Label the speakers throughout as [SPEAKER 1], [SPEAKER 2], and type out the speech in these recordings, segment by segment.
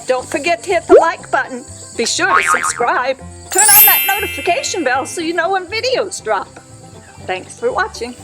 [SPEAKER 1] Don't forget to hit the like button. Be sure to subscribe. Turn on that notification bell so you know when videos drop. Thanks for watching.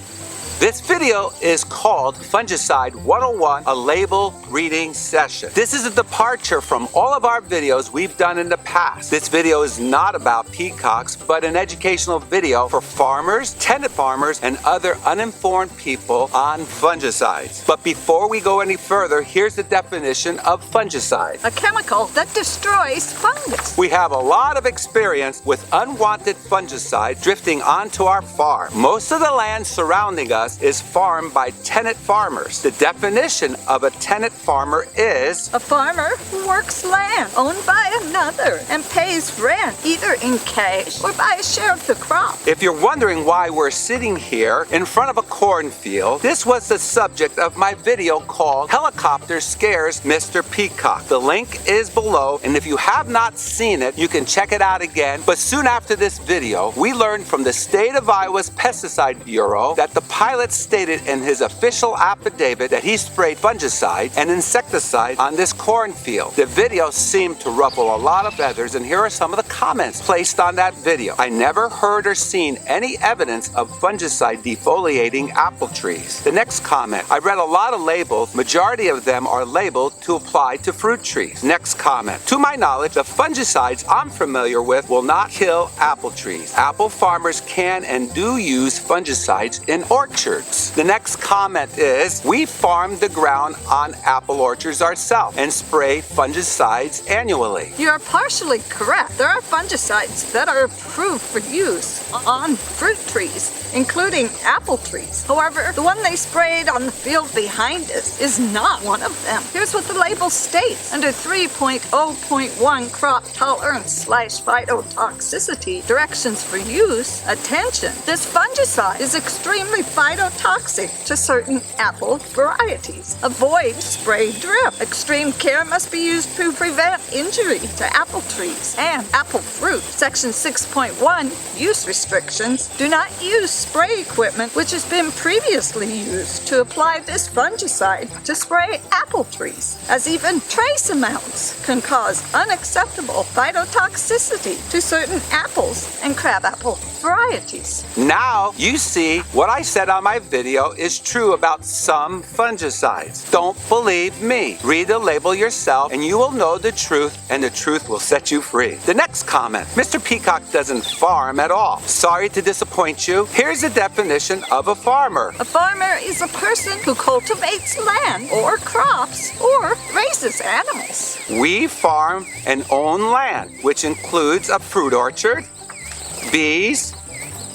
[SPEAKER 2] This video is called Fungicide 101, a label reading session. This is a departure from all of our videos we've done in the past. This video is not about peacocks, but an educational video for farmers, tenant farmers, and other uninformed people on fungicides. But before we go any further, here's the definition of fungicide.
[SPEAKER 1] A chemical that destroys fungus.
[SPEAKER 2] We have a lot of experience with unwanted fungicide drifting onto our farm. Most of the land surrounding us is farmed by tenant farmers. The definition of a tenant farmer is
[SPEAKER 1] a farmer who works land owned by another and pays rent either in cash or by a share of the crop.
[SPEAKER 2] If you're wondering why we're sitting here in front of a cornfield, this was the subject of my video called Helicopter Scares Mr. Peacock. The link is below, and if you have not seen it, you can check it out again. But soon after this video, we learned from the state of Iowa's Pesticide Bureau that the pilot stated in his official affidavit that he sprayed fungicide and insecticide on this cornfield. The video seemed to ruffle a lot of feathers, and here are some of the comments placed on that video. I never heard or seen any evidence of fungicide defoliating apple trees. The next comment, I read a lot of labels. Majority of them are labeled to apply to fruit trees. Next comment, to my knowledge, the fungicides I'm familiar with will not kill apple trees. Apple farmers can and do use fungicides in orchards. The next comment is, we farm the ground on apple orchards ourselves and spray fungicides annually.
[SPEAKER 1] You are partially correct. There are fungicides that are approved for use on fruit trees, including apple trees. However, the one they sprayed on the field behind us is not one of them. Here's what the label states. Under 3.0.1 crop tolerance / phytotoxicity directions for use, attention, this fungicide is extremely phytotoxic to certain apple varieties. Avoid spray drip. Extreme care must be used to prevent injury to apple trees and apple fruit. Section 6.1, use restrictions. Do not use spray equipment which has been previously used to apply this fungicide to spray apple trees, as even trace amounts can cause unacceptable phytotoxicity to certain apples and crabapple varieties.
[SPEAKER 2] Now you see what I said on my video is true about some fungicides. Don't believe me. Read the label yourself and you will know the truth, and the truth will set you free. The next comment, Mr. Peacock doesn't farm at all. Sorry to disappoint you. Here's the definition of a farmer.
[SPEAKER 1] A farmer is a person who cultivates land or crops or raises animals.
[SPEAKER 2] We farm and own land, which includes a fruit orchard, bees,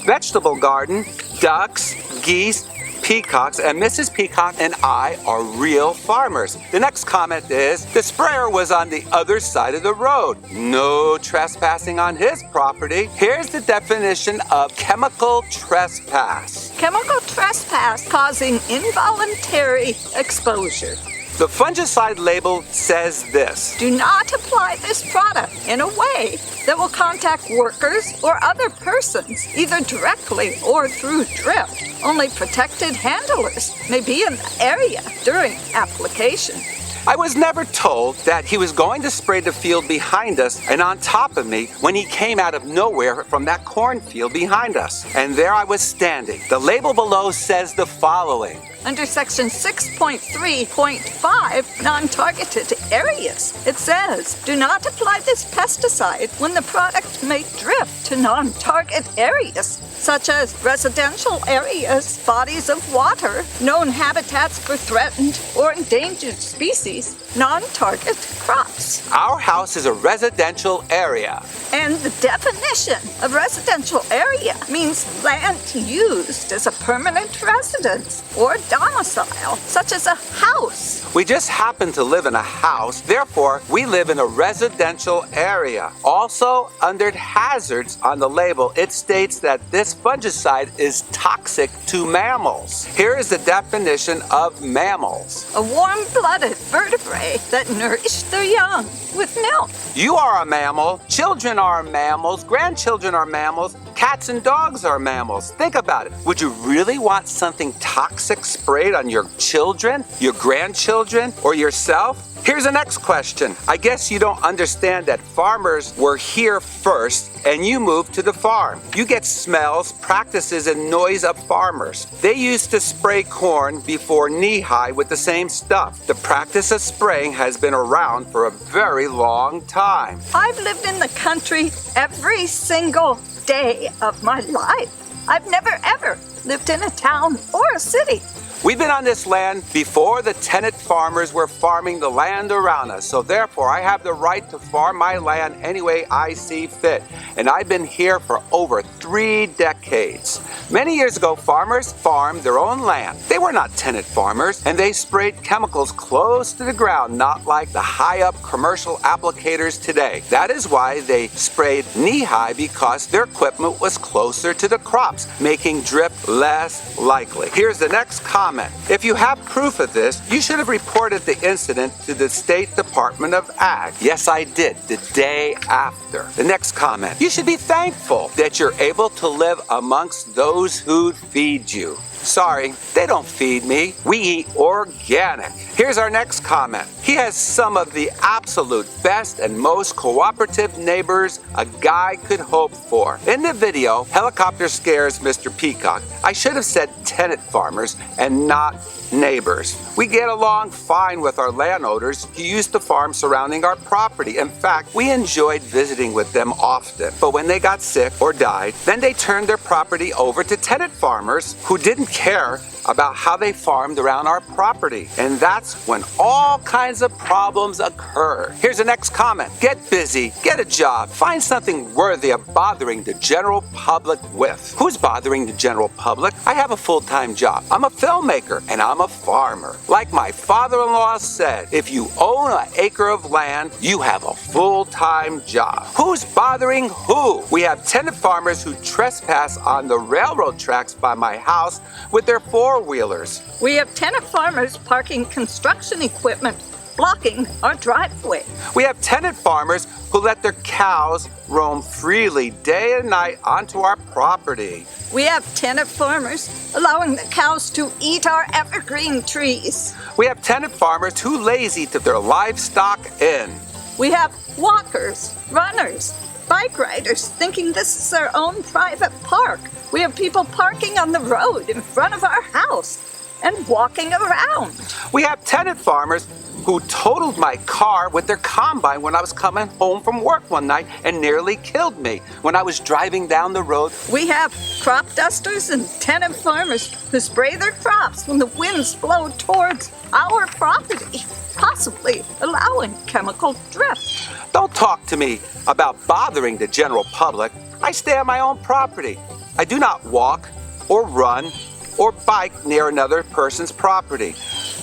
[SPEAKER 2] vegetable garden, ducks, geese, peacocks, and Mrs. Peacock and I are real farmers. The next comment is, the sprayer was on the other side of the road. No trespassing on his property. Here's the definition of chemical trespass.
[SPEAKER 1] Chemical trespass causing involuntary exposure.
[SPEAKER 2] The fungicide label says this.
[SPEAKER 1] Do not apply this product in a way that will contact workers or other persons, either directly or through drip. Only protected handlers may be in the area during application.
[SPEAKER 2] I was never told that he was going to spray the field behind us and on top of me when he came out of nowhere from that cornfield behind us. And there I was standing. The label below says the following.
[SPEAKER 1] Under section 6.3.5, non-targeted areas, it says, do not apply this pesticide when the product may drift to non-target areas, such as residential areas, bodies of water, known habitats for threatened or endangered species, non-target crops.
[SPEAKER 2] Our house is a residential area.
[SPEAKER 1] And the definition of residential area means land used as a permanent residence or domicile, such as a house.
[SPEAKER 2] We just happen to live in a house, therefore we live in a residential area. Also, under hazards on the label, it states that this fungicide is toxic to mammals. Here is the definition of mammals.
[SPEAKER 1] A warm-blooded vertebrate that nourish their young with milk.
[SPEAKER 2] You are a mammal, children are mammals, grandchildren are mammals, cats and dogs are mammals. Think about it. Would you really want something toxic sprayed on your children, your grandchildren, or yourself? Here's the next question. I guess you don't understand that farmers were here first and you moved to the farm. You get smells, practices, and noise of farmers. They used to spray corn before knee-high with the same stuff. The practice of spraying has been around for a very long time.
[SPEAKER 1] I've lived in the country every single day of my life. I've never ever lived in a town or a city.
[SPEAKER 2] We've been on this land before the tenant farmers were farming the land around us, so therefore I have the right to farm my land any way I see fit. And I've been here for over 3 decades. Many years ago, farmers farmed their own land. They were not tenant farmers, and they sprayed chemicals close to the ground, not like the high-up commercial applicators today. That is why they sprayed knee-high, because their equipment was closer to the crops, making drip less likely. Here's the next comment. If you have proof of this, you should have reported the incident to the State Department of Ag. Yes, I did, the day after. The next comment. You should be thankful that you're able to live amongst those who feed you. Sorry, they don't feed me. We eat organic. Here's our next comment. He has some of the absolute best and most cooperative neighbors a guy could hope for. In the video, Helicopter Scares Mr. Peacock, I should have said tenant farmers and not neighbors. We get along fine with our landowners who used to farm surrounding our property. In fact, we enjoyed visiting with them often. But when they got sick or died, then they turned their property over to tenant farmers who didn't care about how they farmed around our property. And that's when all kinds of problems occur. Here's the next comment. Get busy, get a job, find something worthy of bothering the general public with. Who's bothering the general public? I have a full-time job. I'm a filmmaker and I'm a farmer. Like my father-in-law said, if you own an acre of land, you have a full-time job. Who's bothering who? We have tenant farmers who trespass on the railroad tracks by my house with their four-wheelers.
[SPEAKER 1] We have tenant farmers parking construction equipment blocking our driveway.
[SPEAKER 2] We have tenant farmers who let their cows roam freely day and night onto our property.
[SPEAKER 1] We have tenant farmers allowing the cows to eat our evergreen trees.
[SPEAKER 2] We have tenant farmers too lazy to their livestock in.
[SPEAKER 1] We have walkers, runners, bike riders thinking this is their own private park. We have people parking on the road in front of our house and walking around.
[SPEAKER 2] We have tenant farmers who totaled my car with their combine when I was coming home from work one night and nearly killed me when I was driving down the road.
[SPEAKER 1] We have crop dusters and tenant farmers who spray their crops when the winds blow towards our property, possibly allowing chemical drift.
[SPEAKER 2] Don't talk to me about bothering the general public. I stay on my own property. I do not walk or run or bike near another person's property.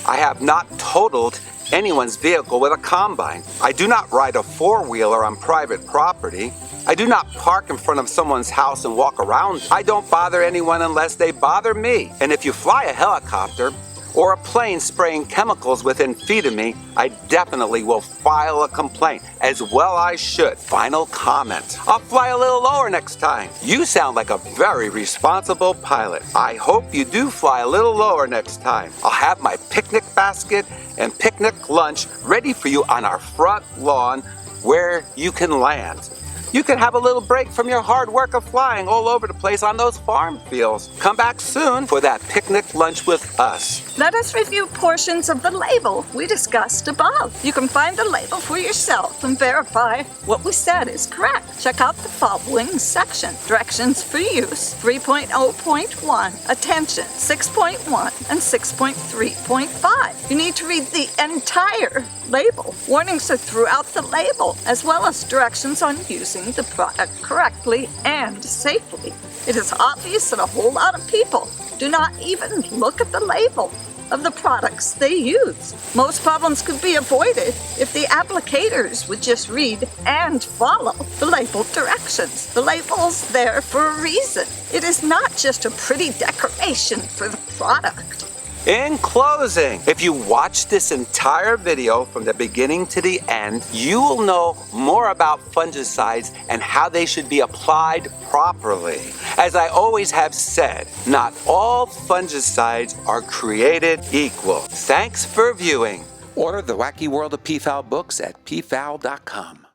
[SPEAKER 2] I have not totaled anyone's vehicle with a combine. I do not ride a four-wheeler on private property. I do not park in front of someone's house and walk around. I don't bother anyone unless they bother me. And if you fly a helicopter or a plane spraying chemicals within feet of me, I definitely will file a complaint, as well I should. Final comment. I'll fly a little lower next time. You sound like a very responsible pilot. I hope you do fly a little lower next time. I'll have my picnic basket and picnic lunch ready for you on our front lawn where you can land. You can have a little break from your hard work of flying all over the place on those farm fields. Come back soon for that picnic lunch with us.
[SPEAKER 1] Let us review portions of the label we discussed above. You can find the label for yourself and verify what we said is correct. Check out the following section. Directions for use 3.0.1, attention 6.1 and 6.3.5. You need to read the entire label. Warnings are throughout the label, as well as directions on using the product correctly and safely. It is obvious that a whole lot of people do not even look at the label of the products they use. Most problems could be avoided if the applicators would just read and follow the label directions. The label's there for a reason. It is not just a pretty decoration for the product.
[SPEAKER 2] In closing, if you watch this entire video from the beginning to the end, you will know more about fungicides and how they should be applied properly. As I always have said, not all fungicides are created equal. Thanks for viewing. Order The Wacky World of Peafowl books at peafowl.com.